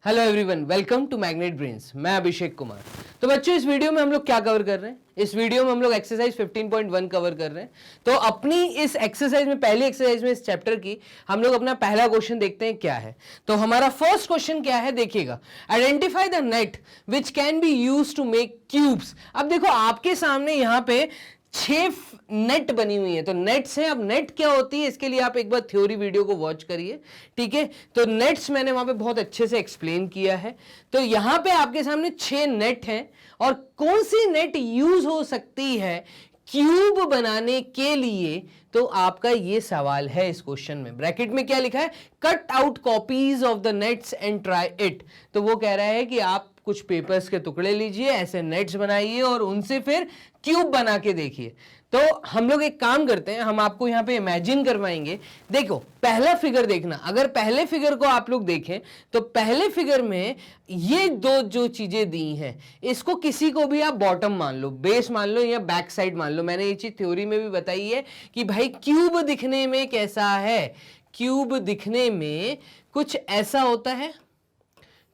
Hello everyone, welcome to Magnet Brains. मैं अभिषेक कुमार। तो बच्चों, इस वीडियो में हम लोग क्या कवर कर रहे हैं? इस वीडियो में हम लोग एक्सरसाइज 15.1 कवर कर रहे हैं। तो अपनी इस एक्सरसाइज में, पहली एक्सरसाइज में इस चैप्टर की, हम लोग अपना पहला क्वेश्चन देखते हैं क्या है। तो हमारा फर्स्ट क्वेश्चन क्या है, देखिएगा। Identify the net which can be use to make cubes. अब देखो, आपके सामने यहाँ पे 6 नेट बनी हुई है। तो नेट्स है। अब नेट क्या होती है, इसके लिए आप एक बार थ्योरी वीडियो को वॉच करिए, ठीक है। तो नेट्स मैंने वहां पे बहुत अच्छे से एक्सप्लेन किया है। तो यहां पे आपके सामने 6 नेट हैं, और कौन सी नेट यूज हो सकती है क्यूब बनाने के लिए, तो आपका ये सवाल है इस क्वेश्चन में। ब्रैकेट में क्या लिखा है, cut out copies of the nets and try it. तो वो कह रहा है कि आप कुछ पेपर्स के टुकड़े लीजिए, ऐसे नेट्स बनाइए और उनसे फिर क्यूब बना के देखिए। तो हम लोग एक काम करते हैं, हम आपको यहां पे इमेजिन करवाएंगे। देखो, पहला फिगर देखना। अगर पहले फिगर को आप लोग देखें तो पहले फिगर में ये दो जो चीजें दी हैं, इसको किसी को भी आप बॉटम मान लो, बेस मान लो या बैक साइड मान लो। मैंने ये चीज थ्योरी में भी बताई है कि भाई क्यूब दिखने में कैसा है। क्यूब दिखने में कुछ ऐसा होता है।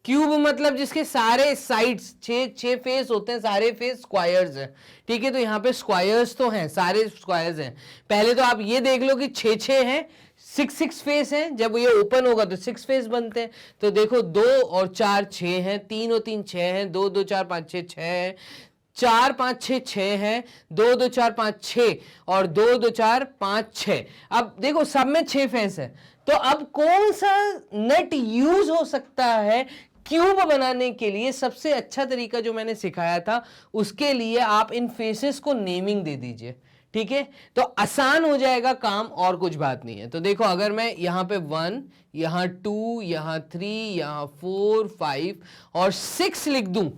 क्यूब मतलब जिसके सारे साइड्स, छह फेस होते हैं, सारे फेस स्क्वायर्स हैं, ठीक है। तो यहाँ पे स्क्वायर्स तो हैं, सारे स्क्वायर्स हैं। पहले तो आप ये देख लो कि 6 हैं, 6 फेस हैं। जब ये ओपन होगा तो 6 फेस बनते हैं। तो देखो, 2 और 4 6 हैं, 3 और 3 6 हैं, 2 2 4 5 6 6 हैं, 4 5 6 6 हैं, 2 2 4 5 6 और 2 2 4 5 6। अब देखो, सब में 6 फेस है। तो अब कौन सा नेट यूज हो सकता है क्यूब बनाने के लिए? सबसे अच्छा तरीका जो मैंने सिखाया था, उसके लिए आप इन फेसेस को नेमिंग दे दीजिए, ठीक है। तो आसान हो जाएगा काम, और कुछ बात नहीं है। तो देखो, अगर मैं यहां पे 1, यहां 2, यहां 3, यहां 4, 5 और 6 लिख दूं,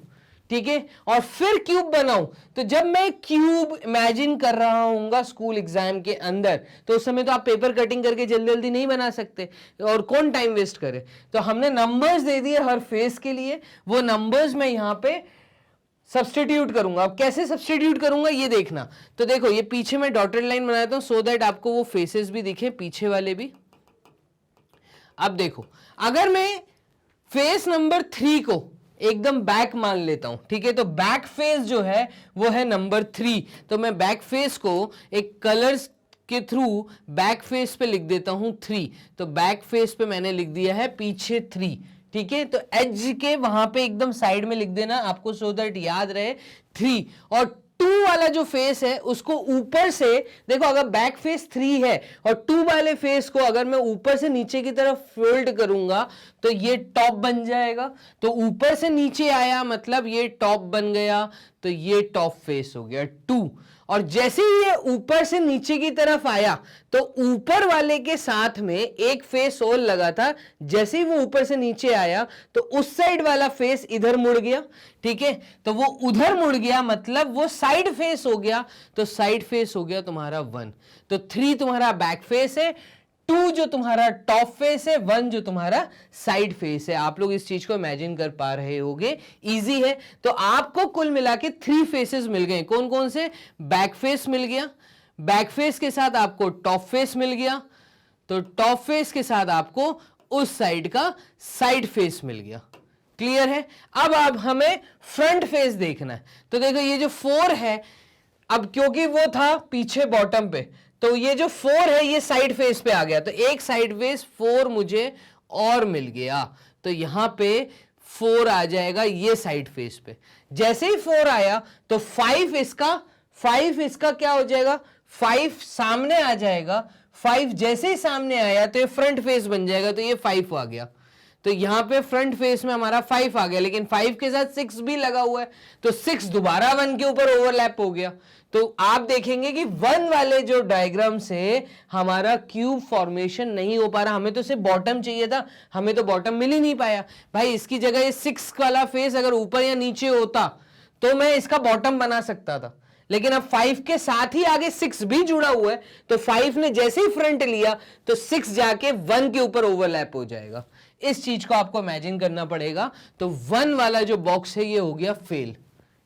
ठीक है, और फिर क्यूब बनाऊं, तो जब मैं क्यूब इमेजिन कर रहा हूंगा स्कूल एग्जाम के अंदर, तो उस समय तो आप पेपर कटिंग करके जल्दी जल्दी नहीं बना सकते, और कौन टाइम वेस्ट करे। तो हमने नंबर्स दे दिए हर फेस के लिए। वो नंबर्स मैं यहां पे सब्सटीट्यूट करूंगा। अब कैसे सब्सटीट्यूट करूंगा ये देखना। तो देखो, ये पीछे मैं डॉटेड लाइन बनाता हूं सो दैट आपको वो फेसेस भी दिखे, पीछे वाले भी। अब देखो, अगर मैं फेस नंबर 3 को एकदम बैक मान लेता हूं, ठीक है, तो बैक फेस जो है वो है नंबर 3। तो मैं बैक फेस को एक कलर्स के थ्रू बैक फेस पे लिख देता हूं 3। तो बैक फेस पे मैंने लिख दिया है पीछे 3, ठीक है। तो एज के वहां पे एकदम साइड में लिख देना आपको, सो दैट याद रहे 3। और 2 वाला जो फेस है उसको ऊपर से देखो, अगर बैक फेस 3 है और 2 वाले फेस को अगर मैं ऊपर से नीचे की तरफ फोल्ड करूंगा तो ये टॉप बन जाएगा। तो ऊपर से नीचे आया मतलब ये टॉप बन गया, तो ये टॉप फेस हो गया 2। और जैसे ही ये ऊपर से नीचे की तरफ आया तो ऊपर वाले के साथ में एक फेस और लगा था। जैसे ही वो ऊपर से नीचे आया तो उस साइड वाला फेस इधर मुड़ गया, ठीक है। तो वो उधर मुड़ गया मतलब वो साइड फेस हो गया। तो साइड फेस हो गया तुम्हारा 1। तो 3 तुम्हारा बैक फेस है, 2 जो तुम्हारा टॉप फेस है, 1 जो तुम्हारा साइड फेस है। आप लोग इस चीज को इमेजिन कर पा रहे होंगे, इजी है। तो आपको कुल मिला के 3 फेसेस मिल गए। कौन कौन से? बैक फेस मिल गया, बैक फेस के साथ आपको टॉप फेस मिल गया, तो टॉप फेस के साथ आपको उस साइड का साइड फेस मिल गया। क्लियर है? अब हमें फ्रंट फेस देखना है। तो देखो, ये जो 4 है, अब क्योंकि वो था पीछे बॉटम पे, तो ये जो 4 है ये साइड फेस पे आ गया। तो एक साइड फेस 4 मुझे और मिल गया। तो यहां पे 4 आ जाएगा ये साइड फेस पे। जैसे ही 4 आया तो 5 इसका क्या हो जाएगा? 5 सामने आ जाएगा। 5 जैसे ही सामने आया तो ये फ्रंट फेस बन जाएगा। तो ये 5 आ गया। तो यहां पे फ्रंट फेस में हमारा 5 आ गया, लेकिन 5 के साथ 6 भी लगा हुआ है। तो 6 दोबारा 1 के ऊपर ओवरलैप हो गया। तो आप देखेंगे कि 1 वाले जो डायग्राम से हमारा क्यूब फॉर्मेशन नहीं हो पा रहा। हमें तो सिर्फ बॉटम चाहिए था, हमें तो बॉटम मिल ही नहीं पाया। भाई, इसकी जगह ये 6 वाला फेस अगर ऊपर या नीचे होता तो मैं इसका बॉटम बना सकता था, लेकिन अब 5 के साथ ही आगे 6 भी जुड़ा हुआ है। तो 5 ने जैसे ही फ्रंट लिया तो 6 जाके 1 के ऊपर ओवरलैप हो जाएगा। इस चीज को आपको इमेजिन करना पड़ेगा। तो 1 वाला जो बॉक्स है ये हो गया फेल,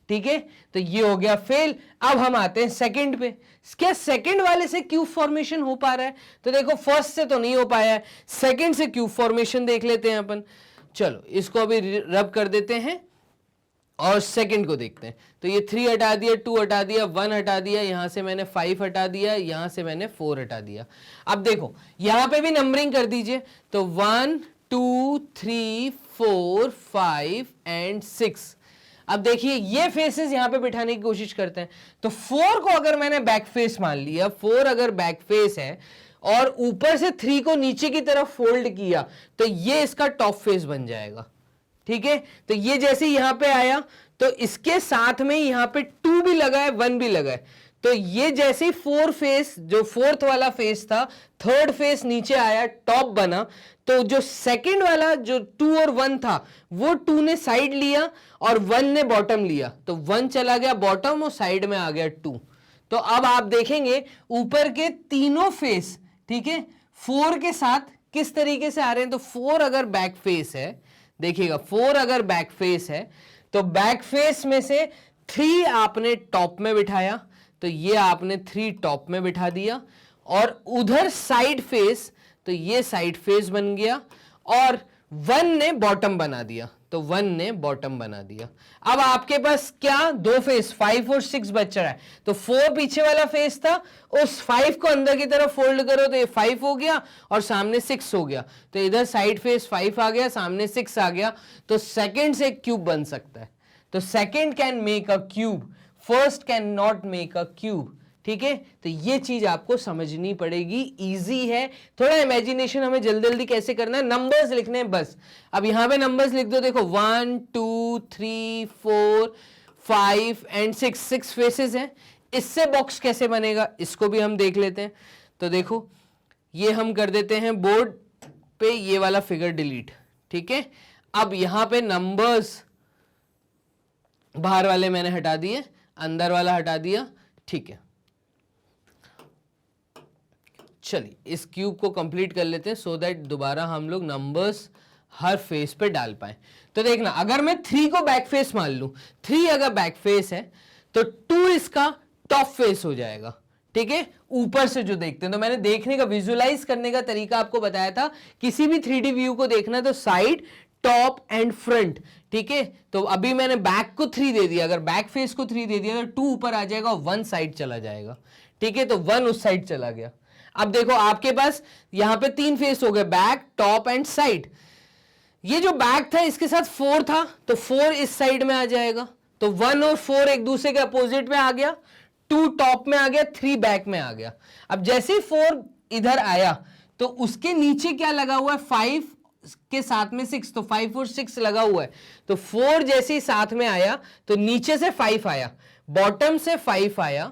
ठीक है। तो ये हो गया फेल। अब हम आते हैं सेकंड पे। क्या सेकंड वाले से क्यूब फॉर्मेशन हो पा रहा है? तो देखो, फर्स्ट से तो नहीं हो पाया है, सेकंड से क्यूब फॉर्मेशन देख लेते हैं अपन। चलो इसको अभी रब कर देते हैं और सेकंड को देखते हैं। तो ये 3 हटा दिया, 2 हटा दिया, 1 हटा दिया, यहां से मैंने 5 हटा दिया, यहां से मैंने 4 हटा दिया। अब देखो यहां पे भी नंबरिंग कर दीजिए। तो 1 2 3 4 5 एंड 6। अब देखिए ये फेसेस यहां पे बिठाने की कोशिश करते हैं। तो 4 को अगर मैंने बैक फेस मान लिया, 4 अगर बैक फेस है और ऊपर से 3 को नीचे की तरफ फोल्ड किया तो ये इसका टॉप फेस बन जाएगा। ठीक है, तो ये जैसे यहां पे आया तो इसके साथ में यहां पे 2 भी लगा है, 1 भी लगा है। तो ये जैसे ही 4 फेस, जो 4th वाला फेस था, 3rd फेस नीचे आया, टॉप बना, तो जो सेकंड वाला जो 2 और 1 था वो 2 ने साइड लिया और 1 ने बॉटम लिया। तो 1 चला गया बॉटम और साइड में आ गया 2। तो अब आप देखेंगे ऊपर के तीनों फेस, ठीक है, 4 के साथ किस तरीके से आ रहे हैं। तो 4 अगर बैक फेस है, देखिएगा 4 अगर बैक फेस है तो बैक फेस में से 3 आपने टॉप में बिठाया, तो ये आपने 3 टॉप में बिठा दिया, और उधर साइड फेस, तो ये साइड फेस बन गया, और 1 ने बॉटम बना दिया, तो 1 ने बॉटम बना दिया। अब आपके पास क्या 2 फेस 5 और 6 बच रहा है। तो 4 पीछे वाला फेस था, उस 5 को अंदर की तरफ फोल्ड करो तो ये 5 हो गया और सामने 6 हो गया। तो इधर साइड फेस 5 आ गया, सामने 6 आ गया। तो सेकंड से एक क्यूब बन सकता है। तो second can make a cube, first can not make a cube. ठीक है, तो ये चीज आपको समझनी पड़ेगी। इजी है, थोड़ा इमेजिनेशन हमें जल्दी जल्दी कैसे करना है, नंबर्स लिखने हैं बस। अब यहां पे नंबर्स लिख दो, देखो 1 2 3 4 5 एंड 6 फेसेस हैं। इससे बॉक्स कैसे बनेगा इसको भी हम देख लेते हैं। तो देखो ये हम कर देते हैं बोर्ड पे, ये वाला फिगर डिलीट। ठीक है, अब यहां पे नंबर्स बाहर वाले मैंने हटा दिए, अंदर वाला हटा दिया। ठीक है, चलिए इस क्यूब को कंप्लीट कर लेते हैं सो दैट दोबारा हम लोग नंबर्स हर फेस पे डाल पाए। तो देखना, अगर मैं 3 को बैक फेस मान लूं, 3 अगर बैक फेस है तो 2 इसका टॉप फेस हो जाएगा। ठीक है, ऊपर से जो देखते हैं, तो मैंने देखने का, विजुअलाइज करने का तरीका आपको बताया था। किसी भी 3D व्यू को देखना तो साइड, टॉप एंड फ्रंट। ठीक है, तो अभी मैंने बैक को 3 दे दिया, अगर बैक फेस को 3 दे दिया तो 2 ऊपर आ जाएगा और 1 साइड चला जाएगा। ठीक है, तो 1 उस साइड चला गया। अब देखो आपके पास यहां पे 3 फेस हो गए, बैक, टॉप एंड साइड। ये जो बैक था इसके साथ 4 था, तो 4 इस साइड में आ जाएगा। तो 1 और 4 एक दूसरे के अपोजिट में आ गया, 2 टॉप में आ गया, 3 बैक में आ गया। अब जैसे ही 4 इधर आया तो उसके नीचे क्या लगा हुआ है, 5 के साथ में 6, तो 5 और 6 लगा हुआ है। तो 4 जैसे ही साथ में आया तो नीचे से 5 आया, बॉटम से 5 आया।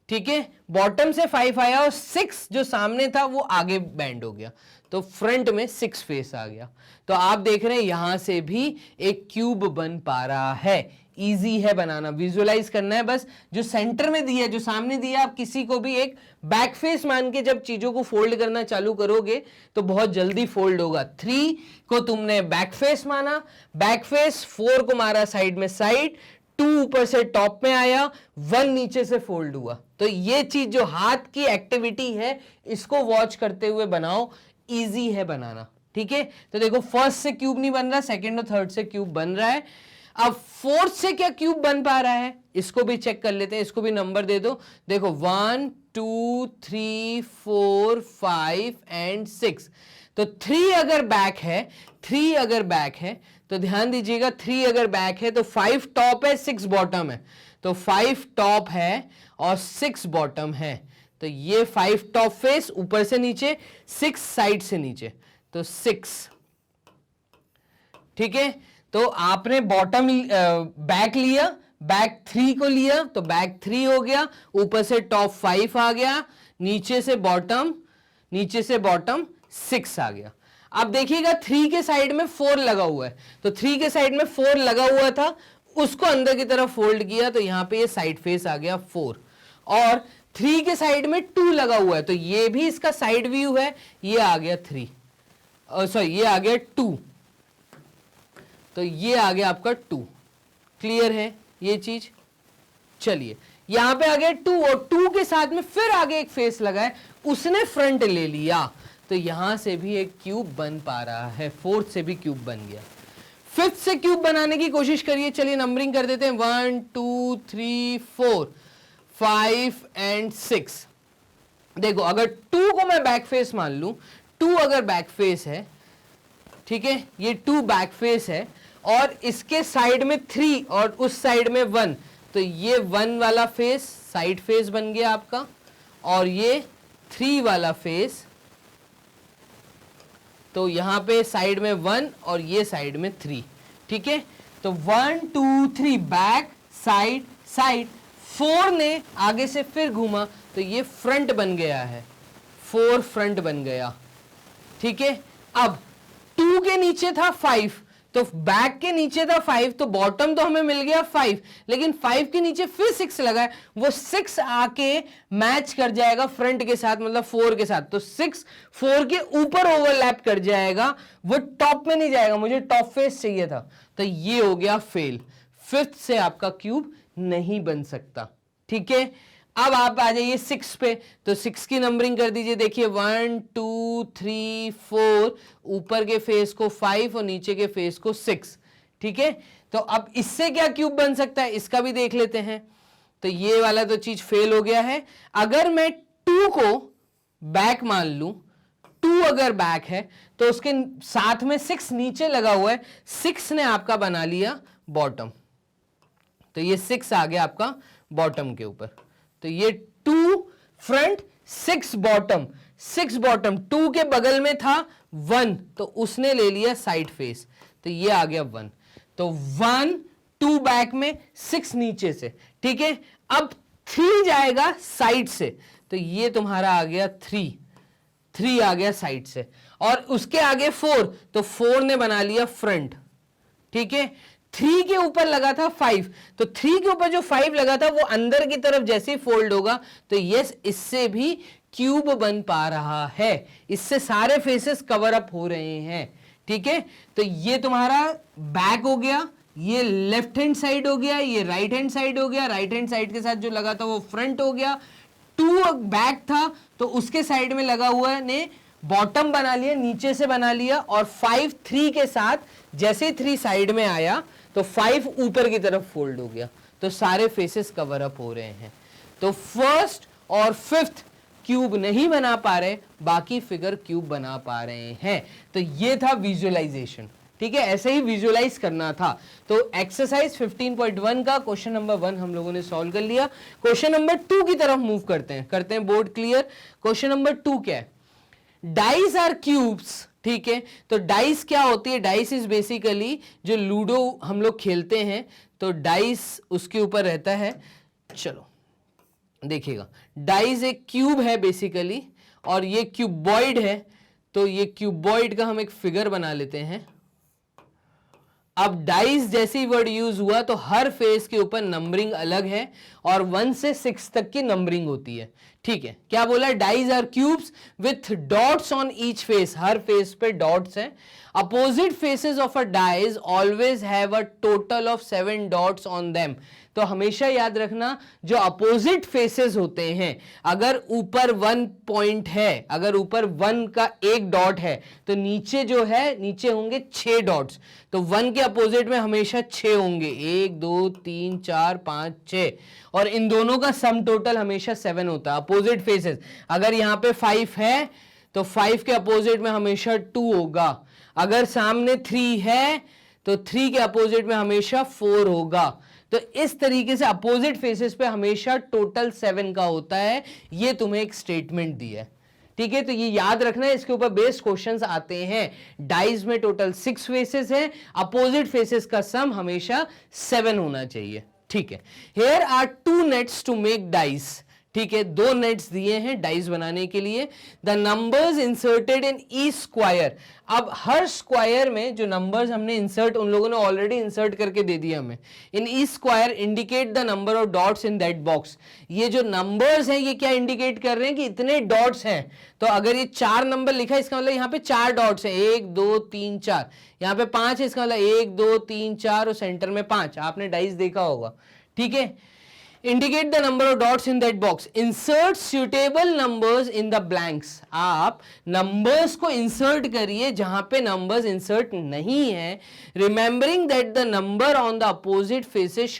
ठीक है, बॉटम से 5 आया और 6 जो सामने था वो आगे बैंड हो गया, तो फ्रंट में 6 फेस आ गया। तो आप देख रहे हैं यहां से भी एक क्यूब बन पा रहा है। इजी है बनाना, विजुअलाइज करना है बस। जो सेंटर में दिया, जो सामने दिया, आप किसी को भी एक बैक फेस मान के जब चीजों को फोल्ड करना चालू करोगे तो बहुत जल्दी फोल्ड होगा। 3 को तुमने बैक फेस माना, बैक फेस, 4 को मारा साइड में साइड, 2 ऊपर से टॉप में आया, 1 नीचे से फोल्ड हुआ। तो ये चीज जो हाथ की एक्टिविटी है इसको वॉच करते हुए बनाओ, इजी है बनाना। ठीक है, तो देखो फर्स्ट से क्यूब नहीं बन रहा, सेकंड और थर्ड से क्यूब बन रहा है। अब फोर्थ से क्या क्यूब बन पा रहा है इसको भी चेक कर लेते हैं, इसको भी नंबर दे दो। देखो 1 2 3 4 5 एंड 6। तो 3 अगर बैक है, 3 अगर बैक है तो ध्यान दीजिएगा, 3 अगर बैक है तो 5 टॉप है, 6 बॉटम है। तो 5 टॉप है और 6 बॉटम है। तो ये 5 टॉप फेस ऊपर से नीचे, 6 साइड से नीचे, तो 6। ठीक है, तो आपने बॉटम बैक लिया, बैक 3 को लिया तो बैक 3 हो गया, ऊपर से टॉप 5 आ गया, नीचे से बॉटम 6 आ गया। अब देखिएगा 3 के साइड में 4 लगा हुआ है, तो 3 के साइड में 4 लगा हुआ था, उसको अंदर की तरफ फोल्ड किया तो यहां पे ये साइड फेस आ गया 4। और 3 के साइड में 2 लगा हुआ है, तो ये भी इसका साइड व्यू है, ये आ गया 3, सॉरी ये आ गया 2, तो ये आ गया आपका 2। क्लियर है ये चीज? चलिए यहां पे आ गया 2 और 2 के साथ में फिर आगे एक फेस लगा है, उसने फ्रंट ले लिया, तो यहां से भी एक क्यूब बन पा रहा है, फोर्थ से भी क्यूब बन गया। फिफ्थ से क्यूब बनाने की कोशिश करिए। चलिए नंबरिंग कर देते हैं, 1 2 3 4 5 एंड 6। देखो अगर 2 को मैं बैक फेस मान लूं, 2 अगर बैक फेस है, ठीक है, ये 2 बैक फेस है और इसके साइड में 3 और उस साइड में 1, तो ये 1 वाला फेस साइड फेस बन गया आपका, और ये 3 वाला फेस, तो यहां पे साइड में 1 और ये साइड में 3, ठीक है। तो 1 2 3 बैक साइड साइड, 4 ने आगे से फिर घूमा तो ये फ्रंट बन गया है, 4 फ्रंट बन गया, ठीक है। अब 2 के नीचे था 5, तो बैक के नीचे था 5, तो बॉटम तो हमें मिल गया 5, लेकिन 5 के नीचे फिर 6 लगा है, वो 6 आके मैच कर जाएगा फ्रंट के साथ, मतलब 4 के साथ, तो 6 4 के ऊपर ओवरलैप कर जाएगा, वो टॉप में नहीं जाएगा, मुझे टॉप फेस चाहिए था, तो ये हो गया फेल। फिफ्थ से आपका क्यूब नहीं बन सकता, ठीक है। अब आप आ जाइए 6 पे, तो 6 की नंबरिंग कर दीजिए। देखिए 1 2 3 4, ऊपर के फेस को 5 और नीचे के फेस को 6, ठीक है। तो अब इससे क्या क्यूब बन सकता है, इसका भी देख लेते हैं। तो ये वाला तो चीज फेल हो गया है। अगर मैं 2 को बैक मान लूं, 2 अगर बैक है तो उसके साथ में 6 नीचे लगा हुआ है, 6 ने आपका बना लिया बॉटम, तो ये 6 आ गया आपका बॉटम के ऊपर। तो ये 2 फ्रंट 6 बॉटम, 6 बॉटम, 2 के बगल में था 1, तो उसने ले लिया साइड फेस, तो ये आ गया 1। तो 1 2 बैक में, 6 नीचे से, ठीक है। अब 3 जाएगा साइड से, तो ये तुम्हारा आ गया 3 आ गया साइड से, और उसके आगे 4, तो 4 ने बना लिया फ्रंट, ठीक है। 3 के ऊपर लगा था 5, तो 3 के ऊपर जो 5 लगा था वो अंदर की तरफ जैसे ही फोल्ड होगा, तो यस इससे भी क्यूब बन पा रहा है, इससे सारे फेसेस कवर अप हो रहे हैं, ठीक है। तो ये तुम्हारा बैक हो गया, ये लेफ्ट हैंड साइड हो गया, ये राइट हैंड साइड हो गया, राइट हैंड साइड के साथ जो लगा था वो फ्रंट हो गया। 2 बैक था तो उसके साइड में लगा हुआ ने बॉटम बना लिया, नीचे से बना लिया, और 5 3 के साथ जैसे 3 साइड में आया तो 5 ऊपर की तरफ फोल्ड हो गया, तो सारे फेसेस कवर अप हो रहे हैं। तो फर्स्ट और फिफ्थ क्यूब नहीं बना पा रहे, बाकी फिगर क्यूब बना पा रहे हैं। तो ये था विजुअलाइजेशन, ठीक है, ऐसे ही विजुअलाइज करना था। तो एक्सरसाइज 15.1 का क्वेश्चन नंबर 1 हम लोगों ने सॉल्व कर लिया। क्वेश्चन नंबर 2 की तरफ मूव करते हैं बोर्ड क्लियर। क्वेश्चन नंबर 2 क्या है, डाइस आर क्यूब्स, ठीक है। तो डाइस क्या होती है, डाइस इज बेसिकली जो लूडो हम लोग खेलते हैं, तो डाइस उसके ऊपर रहता है। चलो देखिएगा, डाइस एक क्यूब है बेसिकली, और ये क्यूबॉइड है, तो ये क्यूबॉइड का हम एक फिगर बना लेते हैं। अब डाइस जैसे ही वर्ड यूज हुआ तो हर फेस के ऊपर नंबरिंग अलग है, और 1 से 6 तक की नंबरिंग होती है, ठीक है। क्या बोला, dice are cubes with dots on each face, हर फेस पे डॉट्स हैं। Opposite faces of a dice always have a total of 7 dots on them. तो हमेशा याद रखना, जो अपोजिट फेसेस होते हैं, अगर ऊपर 1 पॉइंट है, अगर ऊपर 1 का एक डॉट है, तो नीचे जो है, नीचे होंगे 6 डॉट्स। तो 1 के अपोजिट में हमेशा 6 होंगे, 1 2 3 4 5 6, और इन दोनों का सम टोटल हमेशा 7 होता है। अपोजिट फेसेस, अगर यहाँ पे 5 है तो 5 के अपोजिट में हमेशा 2 होगा, अगर सामने 3 है तो 3 के अपोजिट में हमेशा 4 होगा। तो इस तरीके से अपोजिट फेसेस पे हमेशा टोटल 7 का होता है। ये तुम्हें एक स्टेटमेंट दी है, ठीक है। तो ये याद रखना है, इसके ऊपर बेस्ड क्वेश्चंस आते हैं। डाइस में टोटल 6 फेसेस हैं, अपोजिट फेसेस का सम हमेशा 7 होना चाहिए, ठीक है। Here are 2 nets to make dice, ठीक है, 2 नेट्स दिए हैं डाइस बनाने के लिए। The numbers inserted in each square, अब हर स्क्वायर में जो नंबर्स हमने इंसर्ट, उन लोगों ने ऑलरेडी इंसर्ट करके दे दिया हमें। In each square indicate the number of dots in that box. ये जो नंबर्स हैं ये क्या इंडिकेट कर रहे हैं कि इतने डॉट्स हैं। तो अगर ये 4 नंबर लिखा है, इसका मतलब यहाँ पे 4 डॉट्स हैं, 1 2 3 4, यहाँ पे 5 है, इसका मतलब 1 2 3 4 और सेंटर में 5। आपने डाइस देखा होगा, ठीक है। Indicate the number of dots in that box, insert suitable numbers in the blanks. आप नंबर्स को इंसर्ट करिए जहां पे नंबर्स इंसर्ट नहीं है, remembering that the number on the opposite faces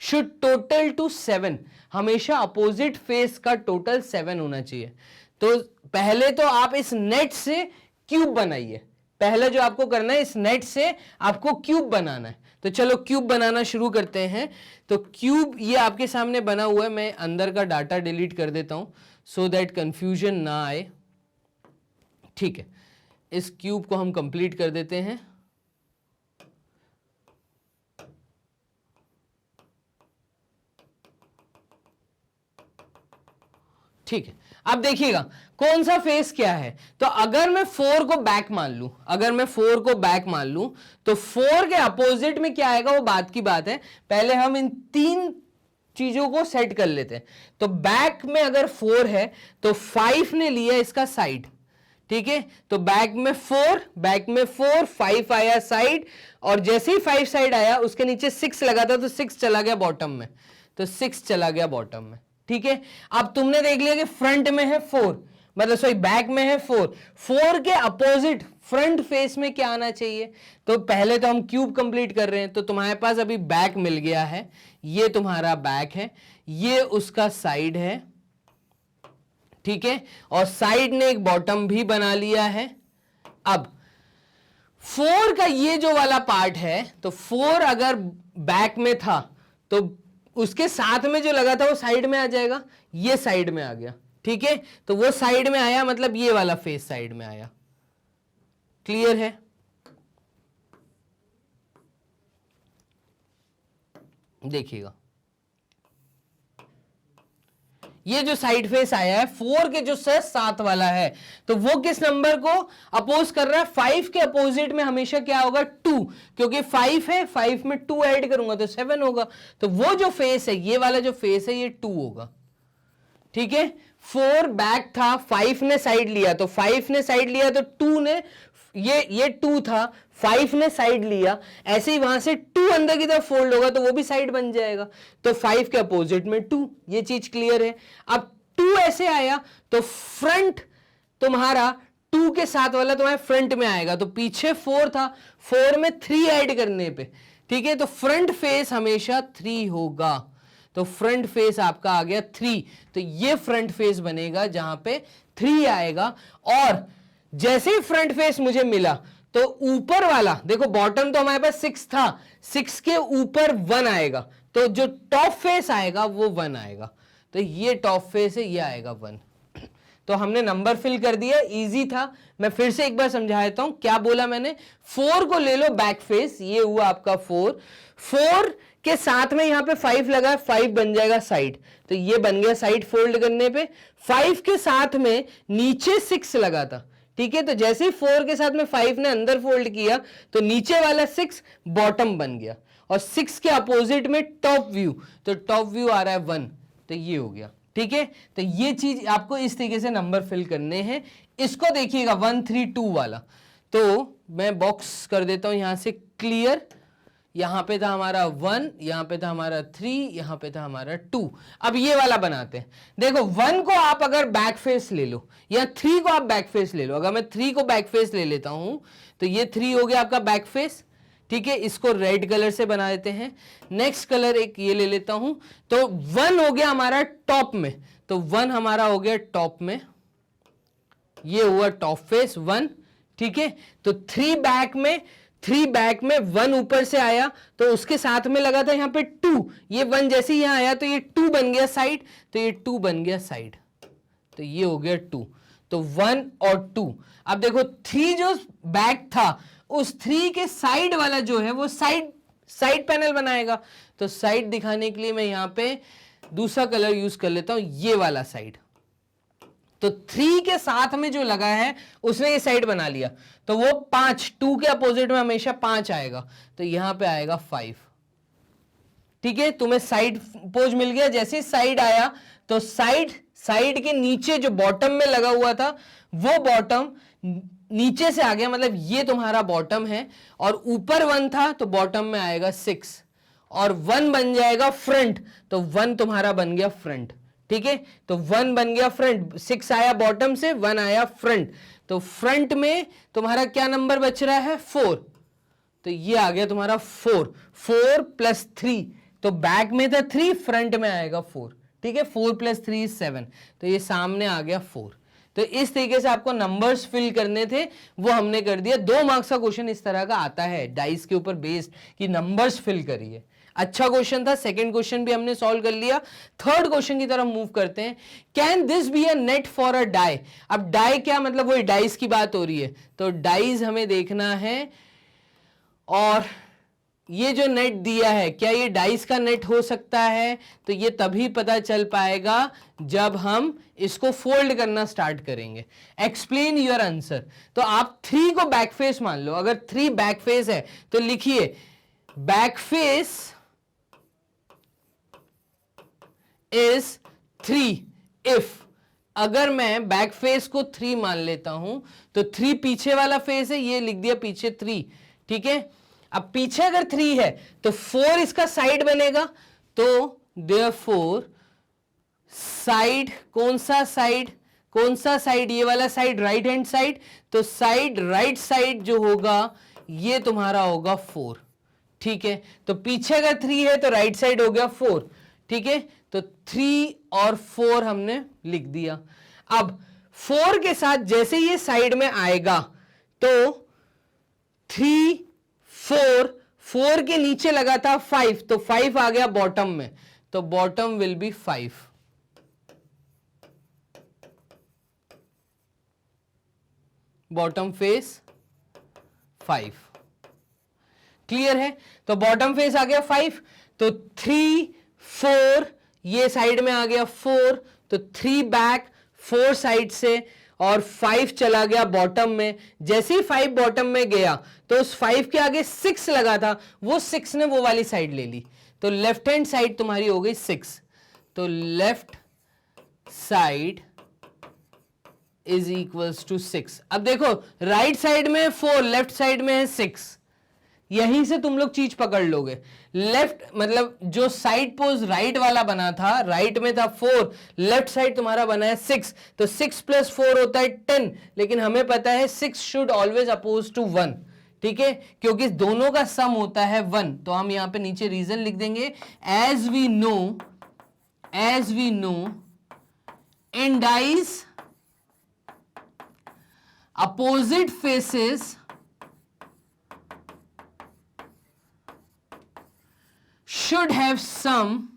should total two 7। हमेशा अपोजिट फेस का total 7 होना चाहिए। तो पहले तो आप इस नेट से क्यूब बनाइए, पहले जो आपको करना है इस नेट से आपको क्यूब बनाना है। तो चलो क्यूब बनाना शुरू करते हैं। तो क्यूब ये आपके सामने बना हुआ है, मैं अंदर का डाटा डिलीट कर देता हूं सो दैट कंफ्यूजन ना आए। ठीक है, इस क्यूब को हम कंप्लीट कर देते हैं। ठीक है, अब देखिएगा कौन सा फेस क्या है। तो अगर मैं 4 को बैक मान लूं, अगर मैं 4 को बैक मान लूं तो 4 के अपोजिट में क्या आएगा वो बात की बात है। पहले हम इन 3 चीजों को सेट कर लेते हैं। तो बैक में अगर 4 है तो 5 ने लिया इसका साइड, ठीक है। तो बैक में 4 5 आया साइड, और जैसे ही 5 साइड आया उसके नीचे 6 लगा था तो 6 चला गया बॉटम में, तो 6 चला गया बॉटम में। ठीक है, अब तुमने देख लिया कि फ्रंट में है 4, मतलब सॉरी बैक में है 4 के अपोजिट फ्रंट फेस में क्या आना चाहिए। तो पहले तो हम क्यूब कंप्लीट कर रहे हैं। तो तुम्हारे पास अभी बैक मिल गया है, ये तुम्हारा बैक है, ये उसका साइड है, ठीक है, और साइड ने एक बॉटम भी बना लिया है। अब 4 का ये जो वाला पार्ट है, तो 4 अगर बैक में था तो उसके साथ में जो लगा था वो साइड में आ जाएगा, ये साइड में आ गया, ठीक है। तो वो साइड में आया मतलब ये वाला फेस साइड में आया। क्लियर है? देखिएगा ये जो साइड फेस आया है 4 के जो सर 7 वाला है, तो वो किस नंबर को अपोज कर रहा है? 5 के अपोजिट में हमेशा क्या होगा? 2, क्योंकि 5 है, 5 में 2 ऐड करूंगा तो 7 होगा। तो वो जो फेस है, ये वाला जो फेस है, ये 2 होगा, ठीक है। 4 बैक था, 5 ने साइड लिया, तो 5 ने साइड लिया तो 2 ने, ये 2 था, 5 ने साइड लिया, ऐसे ही वहां से 2 अंदर की तरफ फोल्ड होगा तो वो भी साइड बन जाएगा। तो 5 के अपोजिट में 2, ये चीज क्लियर है। अब 2 ऐसे आया तो फ्रंट तुम्हारा 2 के साथ वाला तुम्हारे फ्रंट में आएगा, तो पीछे 4 था, 4 में 3 ऐड करने पे, ठीक है, तो फ्रंट फेस हमेशा 3 होगा। तो फ्रंट फेस आपका आ गया 3, तो ये फ्रंट फेस बनेगा जहां पे 3 आएगा। और जैसे ही फ्रंट फेस मुझे मिला तो ऊपर वाला देखो, बॉटम तो हमारे पास 6 था, 6 के ऊपर 1 आएगा, तो जो टॉप फेस आएगा वो 1 आएगा। तो ये टॉप फेस है, ये आएगा 1। तो हमने नंबर फिल कर दिया, इजी था। मैं फिर से एक बार समझा देता हूं क्या बोला मैंने। 4 को ले लो बैक फेस, ये हुआ आपका 4 के साथ में यहां पे 5 लगा है, 5 बन जाएगा साइड, तो ये बन गया साइड फोल्ड करने पे। 5 के साथ में नीचे 6 लगा था, ठीक है, तो जैसे ही 4 के साथ में 5 ने अंदर फोल्ड किया तो नीचे वाला 6 बॉटम बन गया, और 6 के अपोजिट में टॉप व्यू, तो टॉप व्यू आ रहा है 1, तो ये हो गया, ठीक है। तो ये चीज आपको इस तरीके से नंबर फिल करने हैं। इसको देखिएगा 1 3 2 वाला, तो मैं बॉक्स कर देता हूं यहां से क्लियर। यहां पे था हमारा 1, यहां पे था हमारा 3, यहां पे था हमारा 2। अब ये वाला बनाते हैं। देखो 1 को आप अगर बैक फेस ले लो, या 3 को आप बैक फेस ले लो। अगर मैं 3 को बैक फेस ले लेता हूं तो ये 3 हो गया आपका बैक फेस, ठीक है। इसको रेड कलर से बना देते हैं। नेक्स्ट कलर एक ये ले लेता हूं, तो 1 हो गया हमारा टॉप में, तो 1 हमारा हो गया टॉप में, ये हुआ टॉप फेस 1, ठीक है। तो 3 बैक में 1 ऊपर से आया, तो उसके साथ में लगा था यहां पे 2, ये 1 जैसे ही यहां आया तो ये 2 बन गया साइड, तो ये 2 बन गया साइड, तो ये हो गया 2। तो 1 और 2। अब देखो 3 जो बैक था, उस 3 के साइड वाला जो है वो साइड पैनल बनाएगा। तो साइड दिखाने के लिए मैं यहां पे दूसरा कलर यूज कर लेता हूं, ये वाला साइड। तो 3 के साथ में जो लगा है उसने ये साइड बना लिया, तो वो 5, 2 के अपोजिट में हमेशा 5 आएगा, तो यहां पे आएगा 5, ठीक है। तुम्हें साइड पोज मिल गया। जैसे साइड आया तो साइड के नीचे जो बॉटम में लगा हुआ था वो बॉटम नीचे से आ गया, मतलब ये तुम्हारा बॉटम है, और ऊपर 1 था तो बॉटम में आएगा 6, और 1 बन जाएगा फ्रंट, तो 1 तुम्हारा बन गया फ्रंट। ठीक है, तो 1 बन गया फ्रंट, 6 आया बॉटम से, 1 आया फ्रंट, तो फ्रंट में तुम्हारा क्या नंबर बच रहा है 4, तो ये आ गया तुम्हारा 4, 4 + 3, तो बैक में था 3, फ्रंट में आएगा 4। ठीक है, 4 + 3 = 7, तो ये सामने आ गया 4। तो इस तरीके से आपको नंबर्स फिल करने थे, वो हमने कर दिया। 2 मार्क्स का क्वेश्चन इस तरह का आता है डाइस के ऊपर बेस्ड, कि नंबर्स फिल करिए। अच्छा क्वेश्चन था। सेकंड क्वेश्चन भी हमने सॉल्व कर लिया। थर्ड क्वेश्चन की तरफ मूव करते हैं। Can this be a net for a die? अब डाई क्या मतलब, वही डाइस की बात हो रही है, तो डाइस हमें देखना है। और ये जो नेट दिया है, क्या ये डाइस का नेट हो सकता है? तो ये तभी पता चल पाएगा जब हम इसको फोल्ड करना स्टार्ट करेंगे। Explain your answer. तो आप 3 को बैक फेस मान लो। अगर 3 बैक फेस है तो लिखिए बैक फेस इज 3 इफ, अगर मैं बैक फेस को 3 मान लेता हूं तो 3 पीछे वाला फेस है, ये लिख दिया पीछे 3। ठीक है, अब पीछे अगर 3 है तो 4 इसका साइड बनेगा, तो देयरफॉर साइड, कौन सा साइड, ये वाला साइड, राइट हैंड साइड, तो साइड राइट साइड जो होगा ये तुम्हारा होगा 4। ठीक है, तो पीछे अगर 3 है तो राइट साइड हो गया 4। ठीक है, तो 3 और 4 हमने लिख दिया। अब 4 के साथ जैसे ये साइड में आएगा तो 3 4, 4 के नीचे लगा था 5, तो 5 आ गया बॉटम में, तो bottom will be 5। Bottom face 5। Clear है? तो बॉटम फेस आ गया 5, तो 3 4, ये साइड में आ गया 4, तो 3 बैक, 4 साइड से, और 5 चला गया बॉटम में। जैसे ही 5 बॉटम में गया तो उस 5 के आगे 6 लगा था, वो 6 ने वो वाली साइड ले ली, तो लेफ्ट हैंड साइड तुम्हारी हो गई 6। तो left side is equals to 6। अब देखो राइट साइड में 4, लेफ्ट साइड में है 6, यहीं से तुम लोग चीज पकड़ लोगे। लेफ्ट मतलब जो साइड पोज राइट वाला बना था, राइट में था 4, लेफ्ट साइड तुम्हारा बना है 6, तो 6 + 4 होता है 10, लेकिन हमें पता है 6 शुड ऑलवेज अपोज टू 1। ठीक है, क्योंकि दोनों का सम होता है 1, तो हम यहां पे नीचे रीजन लिख देंगे। As we know in dies opposite faces should have sum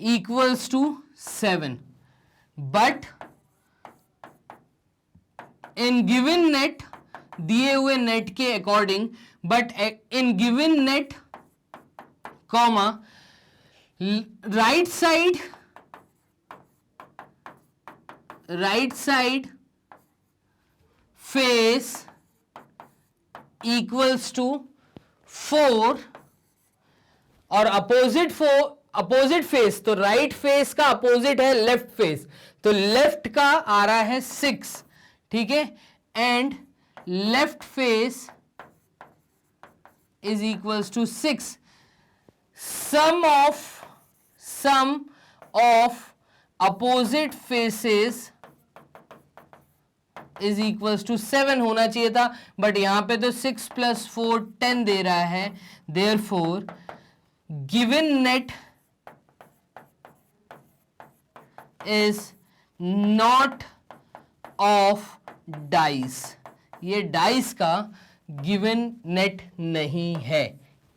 equals to 7, but in given net, दिए हुए नेट के according, but in given net comma right side face equals to 4, और अपोजिट फेस, तो right face का opposite है left face, तो left का आ रहा है 6। ठीक है, and left face is equals to 6। Sum of opposite faces is equals to 7 होना चाहिए था, बट यहां पे तो 6 + 4 10 दे रहा है। Therefore given net is not of dice, ये डाइस का गिवन नेट नहीं है।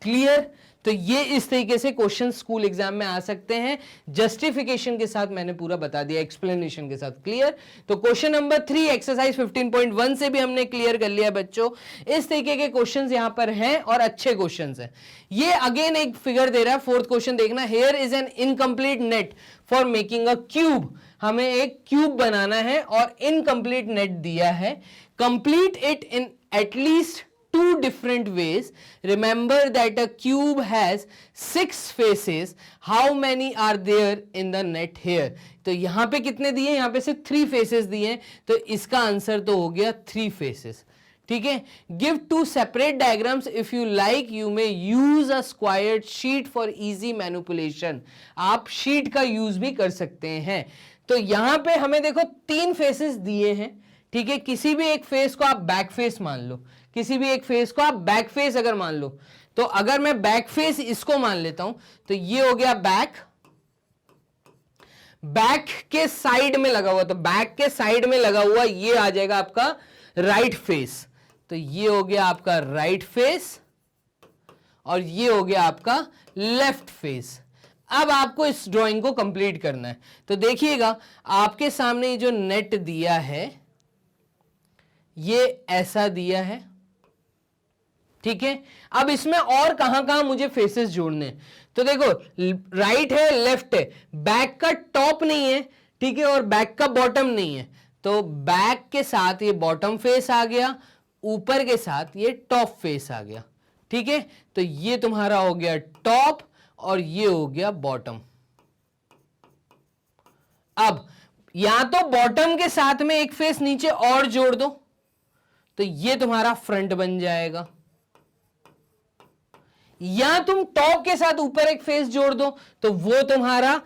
क्लियर? तो ये इस तरीके से क्वेश्चन स्कूल एग्जाम में आ सकते हैं, जस्टिफिकेशन के साथ मैंने पूरा बता दिया, एक्सप्लेनेशन के साथ। क्लियर? तो क्वेश्चन नंबर 3 एक्सरसाइज 15.1 से भी हमने क्लियर कर लिया बच्चों। इस तरीके के क्वेश्चंस यहां पर हैं और अच्छे क्वेश्चंस हैं। ये अगेन एक फिगर दे रहा है, फोर्थ क्वेश्चन देखना। Here is an incomplete net for making a cube. हमें एक क्यूब बनाना है और इनकम्प्लीट नेट दिया है। Complete it in at least 2 different ways. Remember that a cube has 6 faces. How many are there in the net here? तो यहां पे कितने दिए? यहां पे सिर्फ 3 faces दिए, तो इसका आंसर तो हो गया 3 faces. ठीक है। Give 2 separate diagrams, if you like you may use a squared sheet for easy manipulation. आप शीट का यूज भी कर सकते हैं। तो यहां पे हमें देखो 3 फेसेस दिए हैं, ठीक है। किसी भी एक फेस को आप बैक फेस मान लो, किसी भी एक फेस को आप बैक फेस अगर मान लो, तो अगर मैं बैक फेस इसको मान लेता हूं तो ये हो गया बैक, बैक के साइड में लगा हुआ, तो बैक के साइड में लगा हुआ ये आ जाएगा आपका राइट फेस, तो ये हो गया आपका राइट फेस और ये हो गया आपका लेफ्ट फेस। अब आपको इस ड्राइंग को कंप्लीट करना है, तो देखिएगा आपके सामने ये जो नेट दिया है ये ऐसा दिया है, ठीक है। अब इसमें और कहां मुझे फेसेस जोड़ने हैं, तो देखो राइट है लेफ्ट है, बैक का टॉप नहीं है, ठीक है, और बैक का बॉटम नहीं है, तो बैक के साथ ये बॉटम फेस आ गया, ऊपर के साथ ये टॉप फेस आ गया, ठीक है। तो ये तुम्हारा हो गया टॉप और ये हो गया बॉटम। अब या तो बॉटम के साथ में एक फेस नीचे और जोड़ दो तो ये तुम्हारा फ्रंट बन जाएगा, या तुम टॉप के साथ ऊपर एक फेस जोड़ दो तो वो तुम्हारा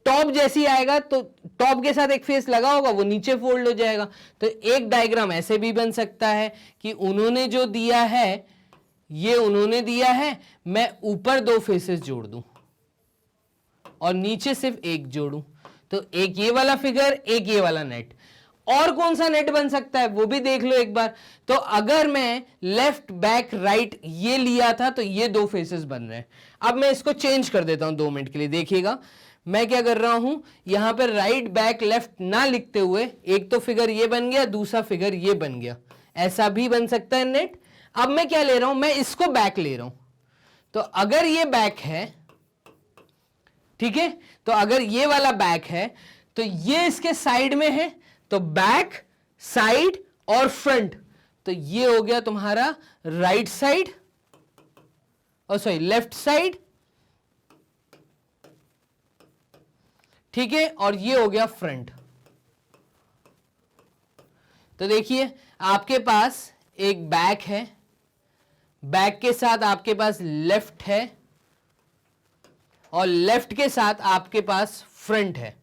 टॉप जैसी आएगा, तो टॉप के साथ एक फेस लगा होगा वो नीचे फोल्ड हो जाएगा। तो एक डायग्राम ऐसे भी बन सकता है कि उन्होंने जो दिया है ये उन्होंने दिया है, मैं ऊपर 2 फेसेस जोड़ दूं और नीचे सिर्फ एक जोड़ूं, तो एक ये वाला फिगर, एक ये वाला नेट। और कौन सा नेट बन सकता है वो भी देख लो एक बार। तो अगर मैं लेफ्ट बैक राइट ये लिया था तो ये 2 फेसेस बन रहे हैं। अब मैं इसको चेंज कर देता हूं 2 मिनट के लिए, देखिएगा मैं क्या कर रहा हूं, यहां पर राइट बैक लेफ्ट ना लिखते हुए एक तो फिगर ये बन गया, दूसरा फिगर ये बन गया, ऐसा भी बन सकता है नेट। अब मैं क्या ले रहा हूं, मैं इसको बैक ले रहा हूं, तो अगर ये बैक है, ठीक है, तो अगर ये वाला बैक है तो ये इसके साइड में है, तो बैक साइड और फ्रंट, तो ये हो गया तुम्हारा राइट साइड और सॉरी लेफ्ट साइड, ठीक है, और ये हो गया फ्रंट। तो देखिए आपके पास एक बैक है, बैक के साथ आपके पास लेफ्ट है और लेफ्ट के साथ आपके पास फ्रंट है।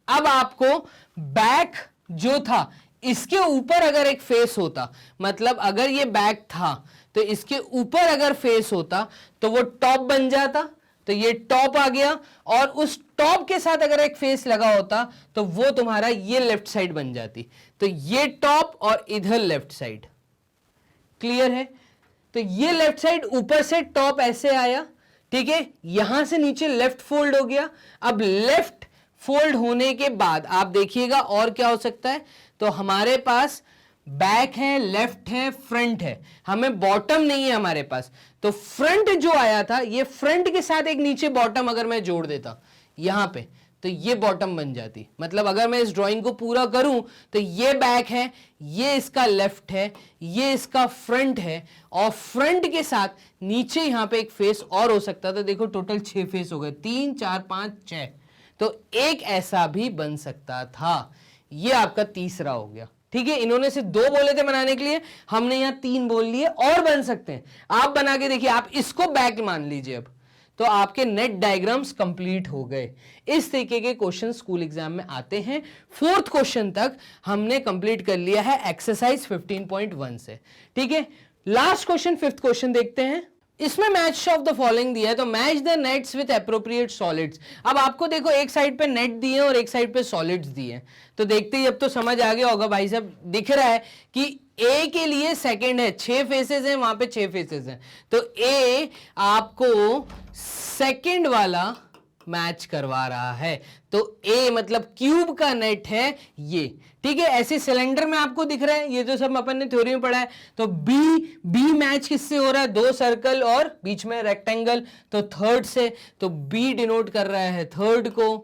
अब आपको बैक जो था इसके ऊपर अगर एक फेस होता, मतलब अगर ये बैक था तो इसके ऊपर अगर फेस होता तो वो टॉप बन जाता, तो ये टॉप आ गया, और उस टॉप के साथ अगर एक फेस लगा होता तो वो तुम्हारा ये लेफ्ट साइड बन जाती, तो ये टॉप और इधर लेफ्ट साइड। क्लियर है? तो ये लेफ्ट साइड ऊपर से टॉप ऐसे आया, ठीक है, यहां से नीचे लेफ्ट फोल्ड हो गया। अब लेफ्ट फोल्ड होने के बाद आप देखिएगा और क्या हो सकता है, तो हमारे पास बैक है, लेफ्ट है, फ्रंट है, हमें बॉटम नहीं है हमारे पास, तो फ्रंट जो आया था ये फ्रंट के साथ एक नीचे बॉटम अगर मैं जोड़ देता यहां पे तो ये बॉटम बन जाती। मतलब अगर मैं इस ड्राइंग को पूरा करूं तो ये बैक है, ये इसका लेफ्ट है, ये इसका फ्रंट है, और फ्रंट के साथ नीचे यहां पे एक फेस और हो सकता था। देखो टोटल 6 फेस हो गए, 3 4 5 6, तो एक ऐसा भी बन सकता था। ये आपका तीसरा हो गया, ठीक है। इन्होंने सिर्फ 2 बोले थे बनाने के लिए, हमने यहां 3 बोल लिए, और बन सकते हैं। आप बना के देखिए, आप इसको बैक मान लीजिए अब, तो आपके नेट डायग्राम्स कंप्लीट हो गए। इस तरीके के क्वेश्चन स्कूल एग्जाम में आते हैं। 4th क्वेश्चन तक हमने कंप्लीट कर लिया है एक्सरसाइज 15.1 से, ठीक है। लास्ट क्वेश्चन 5th क्वेश्चन देखते हैं। इसमें मैच ऑफ द फॉलोइंग दिया है, तो match the nets with appropriate solids. अब आपको देखो एक साइड पे नेट दिए हैं और एक साइड पे सॉलिड्स दिए हैं, तो देखते ही अब तो समझ आ गया होगा भाई साहब, दिख रहा है कि ए के लिए सेकंड है, 6 फेसेस हैं, वहां पे 6 फेसेस हैं, तो ए आपको सेकंड वाला मैच करवा रहा है, तो ए मतलब क्यूब का नेट है ये, ठीक है। ऐसे सिलेंडर में आपको दिख रहा है, ये जो सब अपन ने थ्योरी में पढ़ा है, तो बी मैच किससे हो रहा है, 2 सर्कल और बीच में रेक्टेंगल, तो थर्ड से, तो बी डिनोट कर रहा है थर्ड को,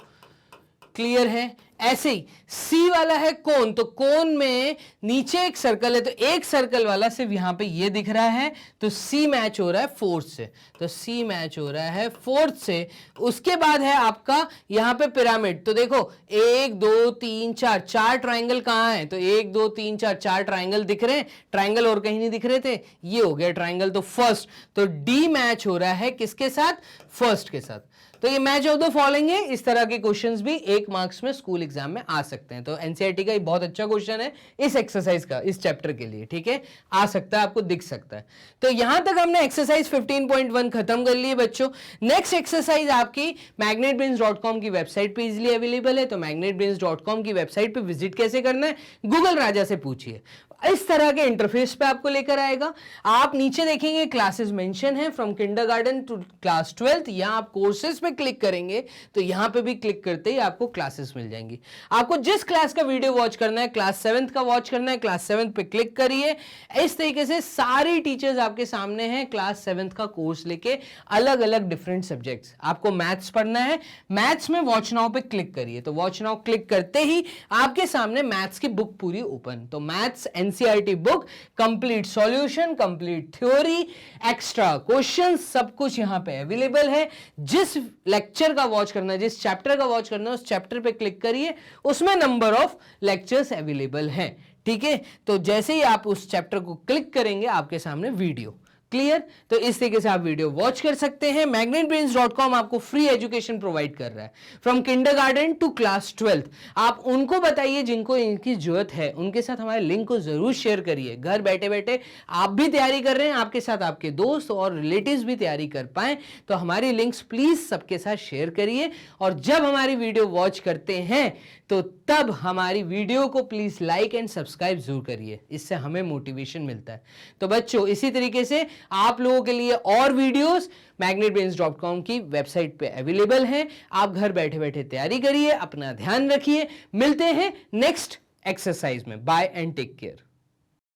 क्लियर है। ऐसे ही सी वाला है कोन, तो कोन में नीचे एक सर्कल है, तो एक सर्कल वाला सिर्फ यहां पे ये दिख रहा है, तो सी मैच हो रहा है फोर्थ से, तो सी मैच हो रहा है फोर्थ से। उसके बाद है आपका यहां पे पिरामिड, तो देखो 1 2 3 4, 4 ट्राइंगल कहां है, तो 1 2 3 4, 4 ट्राइंगल दिख रहे हैं, ट्राइंगल और कहीं नहीं दिख रहे थे, ये हो गया ट्राइंगल, तो फर्स्ट, तो डी मैच हो रहा है किसके साथ, फर्स्ट के साथ। तो ये मैच ऑफ द फॉलोइंग है। इस तरह के क्वेश्चंस भी 1 मार्क्स में स्कूल एग्जाम में आ सकते हैं। तो एनसीईआरटी का ये बहुत अच्छा क्वेश्चन है इस एक्सरसाइज का, इस चैप्टर के लिए, ठीक है, आ सकता है, आपको दिख सकता है। तो यहां तक हमने एक्सरसाइज 15.1 खत्म कर लिए बच्चों। नेक्स्ट एक्सरसाइज आपकी magnetbrains.com की वेबसाइट पे इजीली अवेलेबल है। तो magnetbrains.com की वेबसाइट पे विजिट कैसे करना है, गूगल राजा से पूछिए। इस तरह के इंटरफेस पे आपको लेकर आएगा। आप नीचे देखेंगे क्लासेस मेंशन है from kindergarten to class 12th, यहां आप कोर्सेज पे क्लिक करेंगे तो यहां पे भी क्लिक करते ही आपको क्लासेस मिल जाएंगी। आपको जिस क्लास का वीडियो वॉच करना है, क्लास 7th का वॉच करना है, क्लास 7th पे क्लिक करिए। इस तरीके से सारी टीचर्स आपके सामने हैं क्लास 7th का कोर्स लेके, अलग अलग डिफरेंट सब्जेक्ट्स। आपको मैथ्स पढ़ना है, मैथ्स में वॉच नाउ पे क्लिक करिए, तो वॉच नाउ क्लिक करते ही आपके सामने मैथ्स की बुक पूरी ओपन। तो maths NCERT book, complete solution, complete theory, extra question, सब कुछ यहां पे अवेलेबल है। जिस लेक्चर का वॉच करना है, जिस चैप्टर का वॉच करना है, उस चैप्टर पे क्लिक करिए, उसमें नंबर ऑफ लेक्चर्स अवेलेबल हैं, ठीक है। तो जैसे ही आप उस चैप्टर को क्लिक करेंगे आपके सामने वीडियो, क्लियर। तो इस तरीके से आप वीडियो वॉच कर सकते हैं। magnetbrains.com आपको फ्री एजुकेशन प्रोवाइड कर रहा है from kindergarten to class 12th। आप उनको बताइए जिनको इनकी जरूरत है, उनके साथ हमारे लिंक को जरूर शेयर करिए। घर बैठे बैठे आप भी तैयारी कर रहे हैं, आपके साथ आपके दोस्त और रिलेटिव्स भी तैयारी कर पाए, तो हमारी लिंक्स प्लीज सबके साथ शेयर करिए। और जब हमारी वीडियो वॉच करते हैं तो तब हमारी वीडियो को प्लीज लाइक एंड सब्सक्राइब जरूर करिए, इससे हमें मोटिवेशन मिलता है। तो बच्चों इसी तरीके से आप लोगों के लिए और वीडियोस magnetbrains.com की वेबसाइट पे अवेलेबल हैं। आप घर बैठे बैठे तैयारी करिए, अपना ध्यान रखिए। मिलते हैं नेक्स्ट एक्सरसाइज में। Bye and take care.